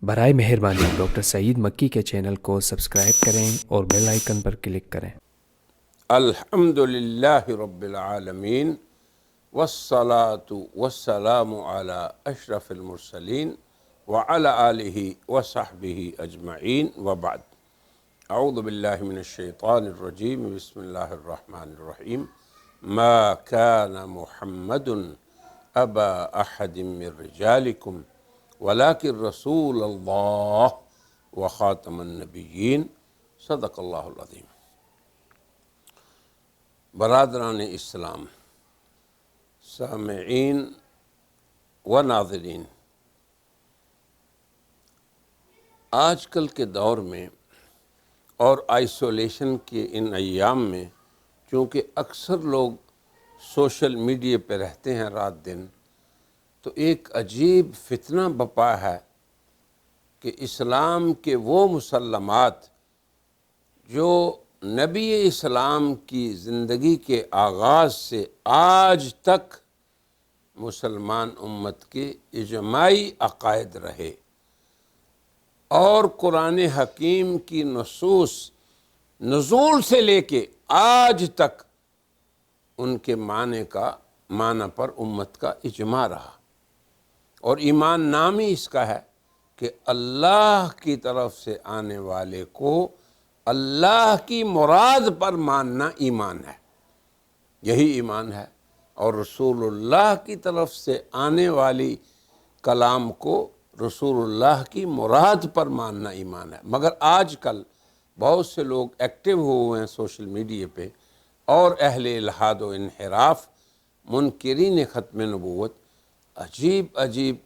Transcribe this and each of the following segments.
برائے مہربانی ڈاکٹر سعید مکی کے چینل کو سبسکرائب کریں اور بیل آئیکن پر کلک کریں۔ الحمد للہ رب العالمین والصلاة والسلام علی اشرف المرسلین وعلی آلہ وصحبہ اجمعین وبعد۔ اعوذ باللہ من الشیطان الرجیم، بسم اللہ الرحمن الرحیم۔ ما کان محمد ابا احد من رجالکم ولکن رسول اللہ وخاتم النبیین، صدق اللہ العظیم۔ برادران اسلام، سامعین و ناظرین، آج کل کے دور میں اور آئسولیشن کے ان ایام میں چونکہ اکثر لوگ سوشل میڈیا پہ رہتے ہیں رات دن، تو ایک عجیب فتنہ بپا ہے کہ اسلام کے وہ مسلمات جو نبی اسلام کی زندگی کے آغاز سے آج تک مسلمان امت کے اجماعی عقائد رہے اور قرآن حکیم کی نصوص نزول سے لے کے آج تک ان کے معنی پر امت کا اجماع رہا، اور ایمان نام ہی اس کا ہے کہ اللہ کی طرف سے آنے والے کو اللہ کی مراد پر ماننا ایمان ہے، یہی ایمان ہے۔ اور رسول اللہ کی طرف سے آنے والی کلام کو رسول اللہ کی مراد پر ماننا ایمان ہے۔ مگر آج کل بہت سے لوگ ایکٹیو ہوئے ہیں سوشل میڈیا پہ، اور اہل الحاد و انحراف، منکرین ختم نبوت، عجیب عجیب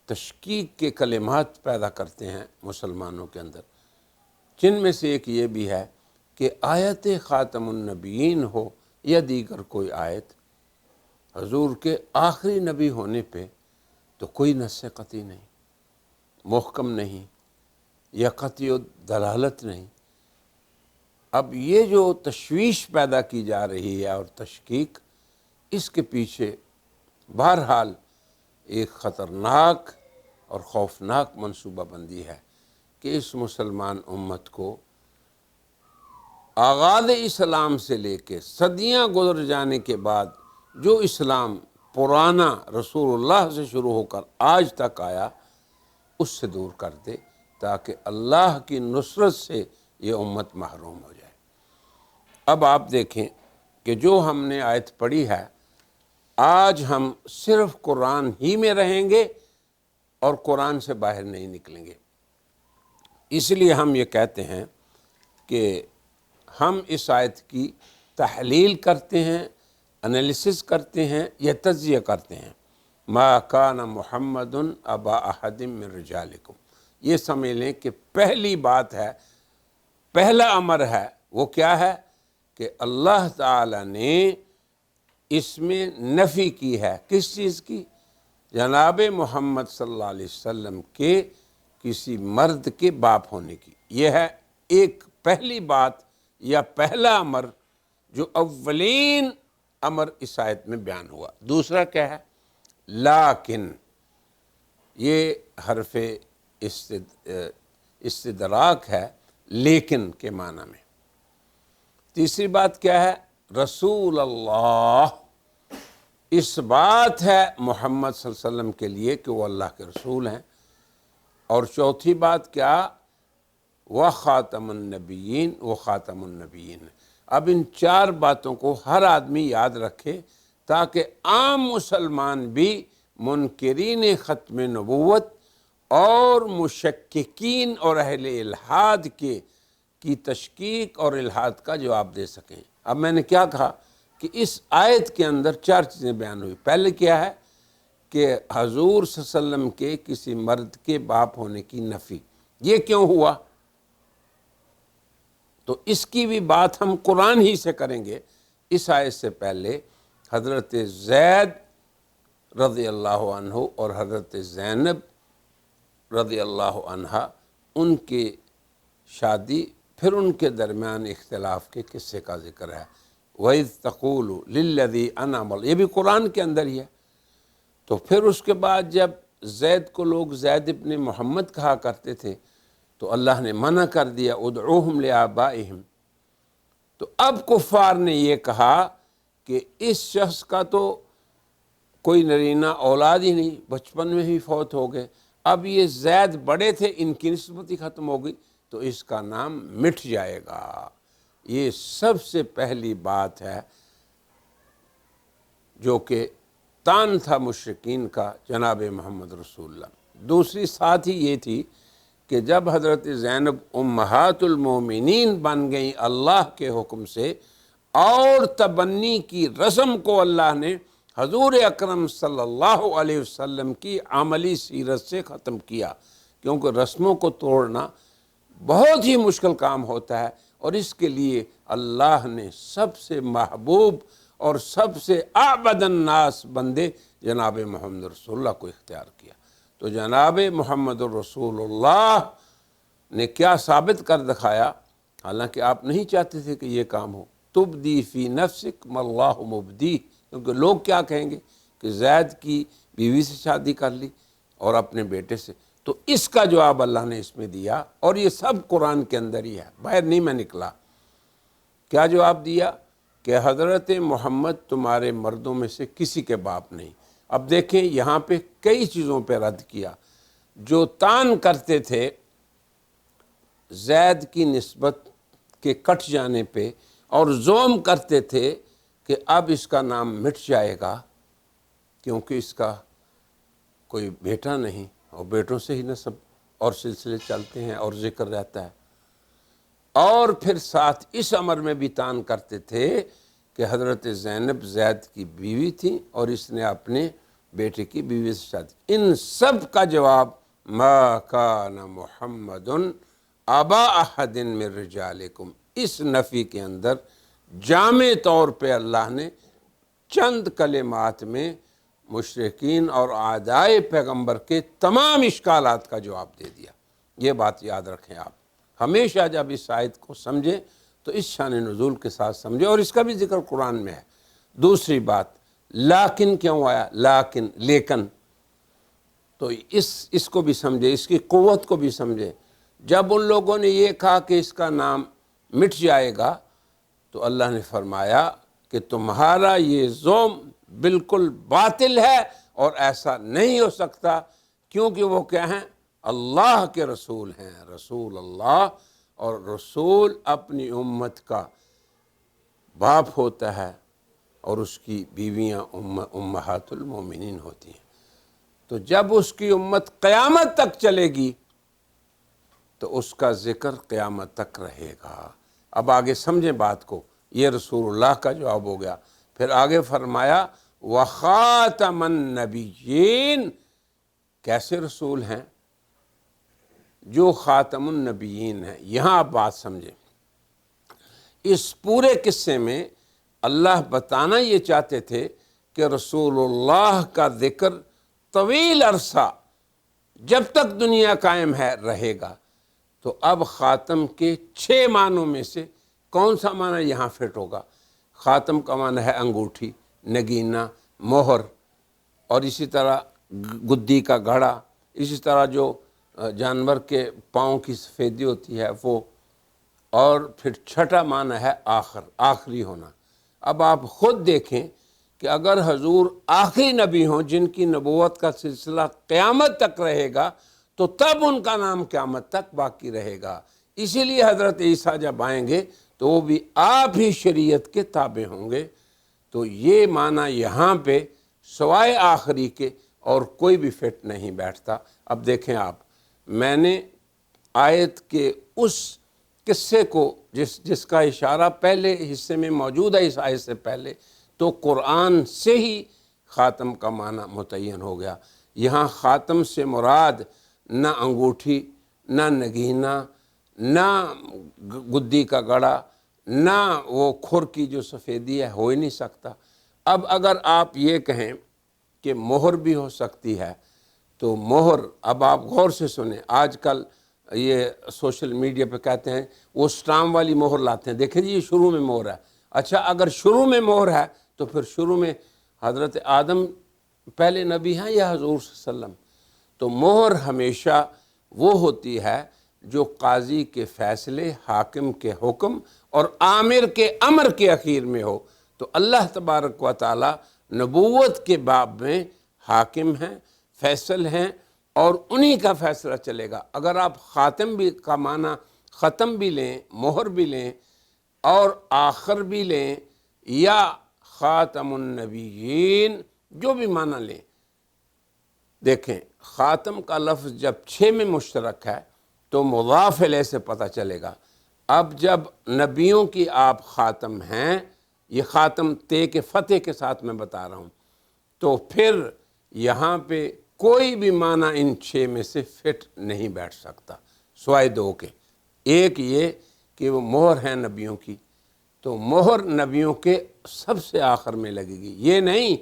تشکیک کے کلمات پیدا کرتے ہیں مسلمانوں کے اندر، جن میں سے ایک یہ بھی ہے کہ آیت خاتم النبیین ہو یا دیگر کوئی آیت، حضور کے آخری نبی ہونے پہ تو کوئی نص قطعی نہیں، محکم نہیں یا قطعی دلالت نہیں۔ اب یہ جو تشویش پیدا کی جا رہی ہے اور تشکیک، اس کے پیچھے بہرحال ایک خطرناک اور خوفناک منصوبہ بندی ہے کہ اس مسلمان امت کو آغاز اسلام سے لے کے صدیاں گزر جانے کے بعد جو اسلام پرانا رسول اللہ سے شروع ہو کر آج تک آیا، اس سے دور کر دے، تاکہ اللہ کی نصرت سے یہ امت محروم ہو جائے۔ اب آپ دیکھیں کہ جو ہم نے آیت پڑھی ہے، آج ہم صرف قرآن ہی میں رہیں گے اور قرآن سے باہر نہیں نکلیں گے۔ اس لیے ہم یہ کہتے ہیں کہ ہم اس آیت کی تحلیل کرتے ہیں، انالیسس کرتے ہیں یا تجزیہ کرتے ہیں۔ ما کان محمد ابا احد من رجالکم، یہ سمجھ لیں کہ پہلی بات ہے، پہلا امر ہے، وہ کیا ہے کہ اللہ تعالی نے اس میں نفی کی ہے، کس چیز کی؟ جناب محمد صلی اللہ علیہ وسلم کے کسی مرد کے باپ ہونے کی۔ یہ ہے ایک پہلی بات یا پہلا امر جو اولین امر اس آیت میں بیان ہوا۔ دوسرا کیا ہے؟ لیکن، یہ حرف استدراک ہے، لیکن کے معنی میں۔ تیسری بات کیا ہے؟ رسول اللہ، اس بات ہے محمد صلی اللہ علیہ وسلم کے لیے کہ وہ اللہ کے رسول ہیں۔ اور چوتھی بات کیا؟ وخاتم النبیین، وہ خاتم النبیین۔ اب ان چار باتوں کو ہر آدمی یاد رکھے تاکہ عام مسلمان بھی منکرین ختم نبوت اور مشککین اور اہل الحاد کی تشکیک اور الحاد کا جواب دے سکیں۔ اب میں نے کیا کہا کہ اس آیت کے اندر چار چیزیں بیان ہوئی۔ پہلے کیا ہے کہ حضور صلی اللہ علیہ وسلم کے کسی مرد کے باپ ہونے کی نفی۔ یہ کیوں ہوا؟ تو اس کی بھی بات ہم قرآن ہی سے کریں گے۔ اس آیت سے پہلے حضرت زید رضی اللہ عنہ اور حضرت زینب رضی اللہ عنہ، ان کی شادی، پھر ان کے درمیان اختلاف کے قصے کا ذکر ہے۔ وَإِذْ تَقُولُ لِلَّذِي أَنْعَمَ، یہ بھی قرآن کے اندر ہی ہے۔ تو پھر اس کے بعد جب زید کو لوگ زید ابن محمد کہا کرتے تھے تو اللہ نے منع کر دیا ادعوہم لآبائہم۔ تو اب کفار نے یہ کہا کہ اس شخص کا تو کوئی نرینہ اولاد ہی نہیں، بچپن میں ہی فوت ہو گئے، اب یہ زید بڑے تھے، ان کی نسبت ہی ختم ہو گئی تو اس کا نام مٹ جائے گا۔ یہ سب سے پہلی بات ہے جو کہ تان تھا مشرکین کا جناب محمد رسول اللہ۔ دوسری ساتھ ہی یہ تھی کہ جب حضرت زینب امہات المومنین بن گئیں اللہ کے حکم سے، اور تبنی کی رسم کو اللہ نے حضور اکرم صلی اللہ علیہ وسلم کی عملی سیرت سے ختم کیا، کیونکہ رسموں کو توڑنا بہت ہی مشکل کام ہوتا ہے، اور اس کے لیے اللہ نے سب سے محبوب اور سب سے اعبد الناس بندے جناب محمد رسول اللہ کو اختیار کیا۔ تو جناب محمد رسول اللہ نے کیا ثابت کر دکھایا، حالانکہ آپ نہیں چاہتے تھے کہ یہ کام ہو، تبدی فی نفسک ما اللہ مبدی، کیونکہ لوگ کیا کہیں گے کہ زید کی بیوی سے شادی کر لی اور اپنے بیٹے سے۔ تو اس کا جواب اللہ نے اس میں دیا، اور یہ سب قرآن کے اندر ہی ہے، باہر نہیں میں نکلا۔ کیا جواب دیا کہ حضرت محمد تمہارے مردوں میں سے کسی کے باپ نہیں۔ اب دیکھیں یہاں پہ کئی چیزوں پہ رد کیا۔ جو تان کرتے تھے زید کی نسبت کے کٹ جانے پہ، اور زوم کرتے تھے کہ اب اس کا نام مٹ جائے گا کیونکہ اس کا کوئی بیٹا نہیں، اور بیٹوں سے ہی نسب اور سلسلے چلتے ہیں اور ذکر رہتا ہے، اور پھر ساتھ اس امر میں بھی تان کرتے تھے کہ حضرت زینب زید کی بیوی تھی اور اس نے اپنے بیٹے کی بیوی سے شادی کی۔ ان سب کا جواب ما کان محمد ابا احد من رجالکم، اس نفی کے اندر جامع طور پہ اللہ نے چند کلمات میں مشرکین اور اعدائے پیغمبر کے تمام اشکالات کا جواب دے دیا۔ یہ بات یاد رکھیں آپ، ہمیشہ جب اس آیت کو سمجھیں تو اس شان نزول کے ساتھ سمجھیں، اور اس کا بھی ذکر قرآن میں ہے۔ دوسری بات، لیکن کیوں آیا؟ لیکن تو اس کو بھی سمجھے، اس کی قوت کو بھی سمجھے۔ جب ان لوگوں نے یہ کہا کہ اس کا نام مٹ جائے گا تو اللہ نے فرمایا کہ تمہارا یہ زوم بالکل باطل ہے اور ایسا نہیں ہو سکتا، کیونکہ وہ کیا ہیں؟ اللہ کے رسول ہیں، رسول اللہ، اور رسول اپنی امت کا باپ ہوتا ہے اور اس کی بیویاں امہات المومنین ہوتی ہیں۔ تو جب اس کی امت قیامت تک چلے گی تو اس کا ذکر قیامت تک رہے گا۔ اب آگے سمجھیں بات کو، یہ رسول اللہ کا جواب ہو گیا۔ پھر آگے فرمایا وَخَاتَمَ النَّبِيِّينَ، کیسے رسول ہیں؟ جو خاتم النبیین ہیں۔ یہاں آپ بات سمجھیں، اس پورے قصے میں اللہ بتانا یہ چاہتے تھے کہ رسول اللہ کا ذکر طویل عرصہ جب تک دنیا قائم ہے رہے گا۔ تو اب خاتم کے 6 معنوں میں سے کون سا معنی یہاں فٹ ہوگا؟ خاتم کا معنی ہے انگوٹھی، نگینہ، مہر، اور اسی طرح گدی کا گھڑا، اسی طرح جو جانور کے پاؤں کی سفیدی ہوتی ہے وہ، اور پھر چھٹا معنی ہے آخری ہونا۔ اب آپ خود دیکھیں کہ اگر حضور آخری نبی ہوں جن کی نبوت کا سلسلہ قیامت تک رہے گا تو تب ان کا نام قیامت تک باقی رہے گا۔ اسی لیے حضرت عیسیٰ جب آئیں گے تو وہ بھی آپ ہی شریعت کے تابع ہوں گے۔ تو یہ معنی یہاں پہ سوائے آخری کے اور کوئی بھی فٹ نہیں بیٹھتا۔ اب دیکھیں آپ، میں نے آیت کے اس قصے کو جس کا اشارہ پہلے حصے میں موجود ہے، اس آیت سے پہلے، تو قرآن سے ہی خاتم کا معنی متعین ہو گیا۔ یہاں خاتم سے مراد نہ انگوٹھی، نہ نگینہ، نہ گدی کا گڑا، نہ وہ کھر کی جو سفیدی ہے، ہو ہی نہیں سکتا۔ اب اگر آپ یہ کہیں کہ مہر بھی ہو سکتی ہے تو مہر، اب آپ غور سے سنیں، آج کل یہ سوشل میڈیا پہ کہتے ہیں وہ سٹام والی مہر لاتے ہیں، دیکھیں جی یہ شروع میں مہر ہے۔ اچھا اگر شروع میں مہر ہے تو پھر شروع میں حضرت آدم پہلے نبی ہیں یا حضور صلی اللہ علیہ وسلم؟ تو مہر ہمیشہ وہ ہوتی ہے جو قاضی کے فیصلے، حاکم کے حکم اور آمر کے امر کے اخیر میں ہو۔ تو اللہ تبارک و تعالی نبوت کے باب میں حاکم ہیں، فیصل ہیں، اور انہی کا فیصلہ چلے گا۔ اگر آپ خاتم بھی کا معنی ختم بھی لیں، مہر بھی لیں اور آخر بھی لیں، یا خاتم النبیین، جو بھی معنی لیں، دیکھیں خاتم کا لفظ جب 6 میں مشترک ہے تو مضاف الیہ سے پتہ چلے گا۔ اب جب نبیوں کی آپ خاتم ہیں، یہ خاتم تے کے فتح کے ساتھ میں بتا رہا ہوں، تو پھر یہاں پہ کوئی بھی معنی ان 6 میں سے فٹ نہیں بیٹھ سکتا سوائے 2 کے۔ ایک یہ کہ وہ مہر ہیں نبیوں کی، تو مہر نبیوں کے سب سے آخر میں لگے گی۔ یہ نہیں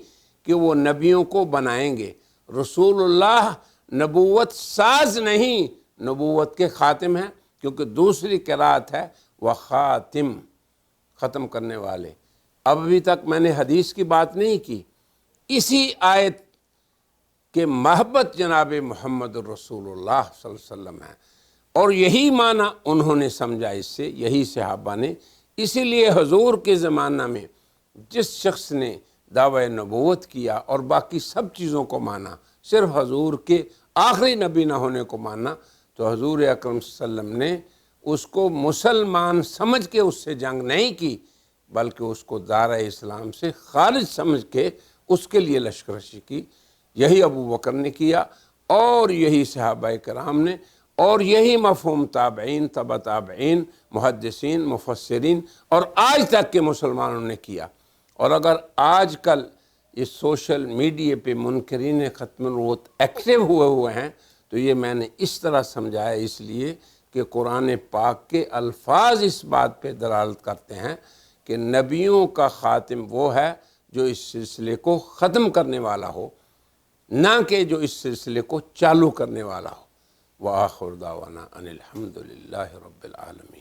کہ وہ نبیوں کو بنائیں گے۔ رسول اللہ نبوت ساز نہیں، نبوت کے خاتم ہیں، کیونکہ دوسری قرات ہے وخاتم، ختم کرنے والے۔ اب ابھی تک میں نے حدیث کی بات نہیں کی، اسی آیت کہ محبت جناب محمد الرسول اللہ صلی اللہ علیہ وسلم ہے، اور یہی معنی انہوں نے سمجھا اس سے، یہی صحابہ نے۔ اسی لیے حضور کے زمانہ میں جس شخص نے دعوی نبوت کیا اور باقی سب چیزوں کو مانا، صرف حضور کے آخری نبی نہ ہونے کو مانا، تو حضور اکرم صلی اللہ علیہ وسلم نے اس کو مسلمان سمجھ کے اس سے جنگ نہیں کی، بلکہ اس کو دارِ اسلام سے خارج سمجھ کے اس کے لیے لشکرکشی کی۔ یہی ابو بکر نے کیا، اور یہی صحابہ کرام نے، اور یہی مفہوم تابعین، تبع تابعین، محدثین، مفسرین اور آج تک کے مسلمانوں نے کیا۔ اور اگر آج کل اس سوشل میڈیا پہ منکرین ختم النبوت ایکٹیو ہوئے ہیں، تو یہ میں نے اس طرح سمجھایا اس لیے کہ قرآن پاک کے الفاظ اس بات پہ دلالت کرتے ہیں کہ نبیوں کا خاتم وہ ہے جو اس سلسلے کو ختم کرنے والا ہو، نہ کہ جو اس سلسلے کو چالو کرنے والا ہو۔ وآخر دعوانا ان الحمد للہ رب العالمین۔